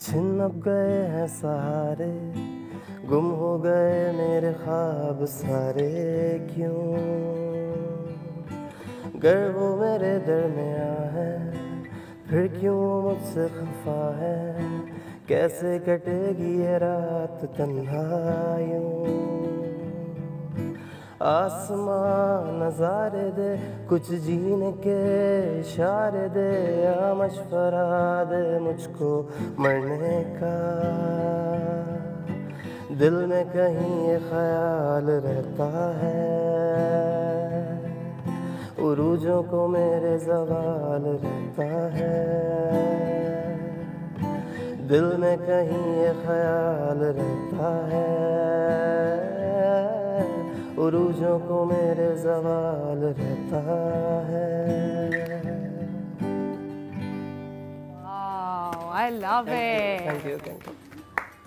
छिन अब गए हैं सहारे, गुम हो गए मेरे ख्वाब सारे। क्यों गर वो मेरे दरमियाँ है, फिर क्यों मुझसे खफा है। कैसे कटेगी ये रात तन्हा यूं। आसमां नजारे दे, कुछ जीने के इशारे दे, या मशवरा दे मुझको मरने का। दिल में कहीं ये ख्याल रहता है, उरूजों को मेरे ज़वाल रहता है। दिल में कहीं ये ख्याल रहता है, उरूजों को मेरे ज़वाल रहता है। Wow, I love it. Thank you thank you.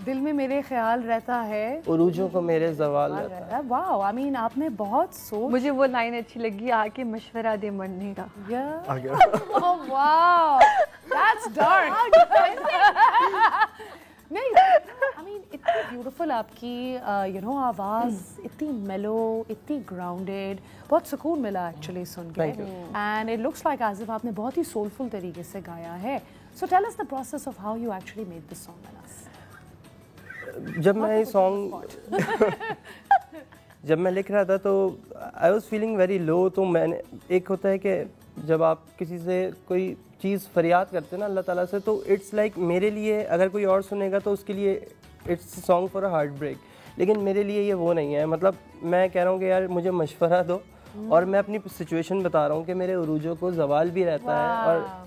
दिल में मेरे ख्याल रहता है, उरूजों को मेरे ज़वाल रहता है। वाओ, आई मीन आपने बहुत सोच। मुझे वो लाइन अच्छी लगी, आके मशवरा दे मरने का। Oh wow, that's dark. नहीं, आई मीन इतनी ब्यूटीफुल आपकी यू नो आवाज़, इतनी मेलो, इतनी ग्राउंडेड, बहुत सुकून मिला एक्चुअली सुन के। And it looks like as if आपने बहुत ही सोलफुल तरीके से गाया है। So tell us the process of how you actually made this song with us. जब मैं ये सॉन्ग जब मैं लिख रहा था तो I was feeling very low. तो मैंने, एक होता है कि जब आप किसी से कोई चीज़ फरियाद करते हैं ना अल्लाह ताला से, तो इट्स लाइक मेरे लिए अगर कोई और सुनेगा तो उसके लिए it's song for a heartbreak. लेकिन मेरे लिए ये वो नहीं है। मतलब मैं कह रहा हूँ कि यार मुझे मशवरा दो, और मैं अपनी सिचुएशन बता रहा हूँ कि मेरे उरूजों को ज़वाल भी रहता है, और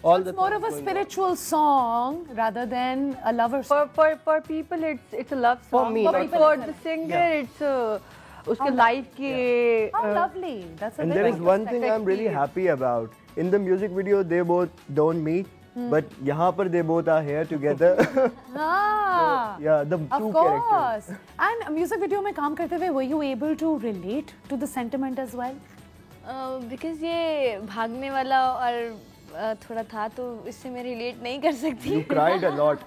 all the more of a spiritual song rather than a lover song. For people it's a love song. For me, but for the singer it's उसके लाइफ के How lovely. That's a And very there is one thing I'm really happy about. In the music video, they both don't meet, but यहाँ पर they both are here together. Yeah, the of two course. characters. And music video में काम करते हुए were you able to relate to the sentiment as well? Because ये भागने वाला और थोड़ा था, तो इससे मैं रिलेट नहीं कर सकती। You cried a lot.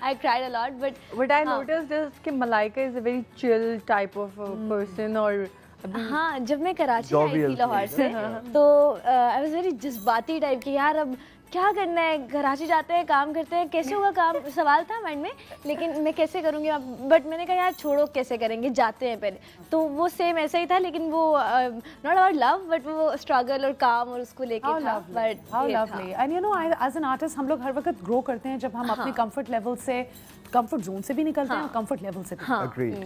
I cried a lot, but what I noticed is कि Malaika is a very chill type of person। और हाँ, जब मैं कराची आई थी लाहौर से, तो आई वाज वेरी जज्बाती टाइप की, यार अब क्या करना है, कराची जाते हैं, काम करते हैं, कैसे होगा काम, सवाल था माइंड में, लेकिन मैं कैसे करूँगी। बट मैंने कहा यार छोड़ो, कैसे करेंगे, जाते हैं पहले। तो वो सेम ऐसा ही था, लेकिन वो नॉट अबाउट लव, बट वो स्ट्रगल और काम और उसको लेके था। But How lovely. And you know, as an artist हम लोग हर वक्त ग्रो करते हैं जब हम अपने कंफर्ट लेवल से, कंफर्ट जोन से भी निकलते हैं और कंफर्ट लेवल से भी। Agreed.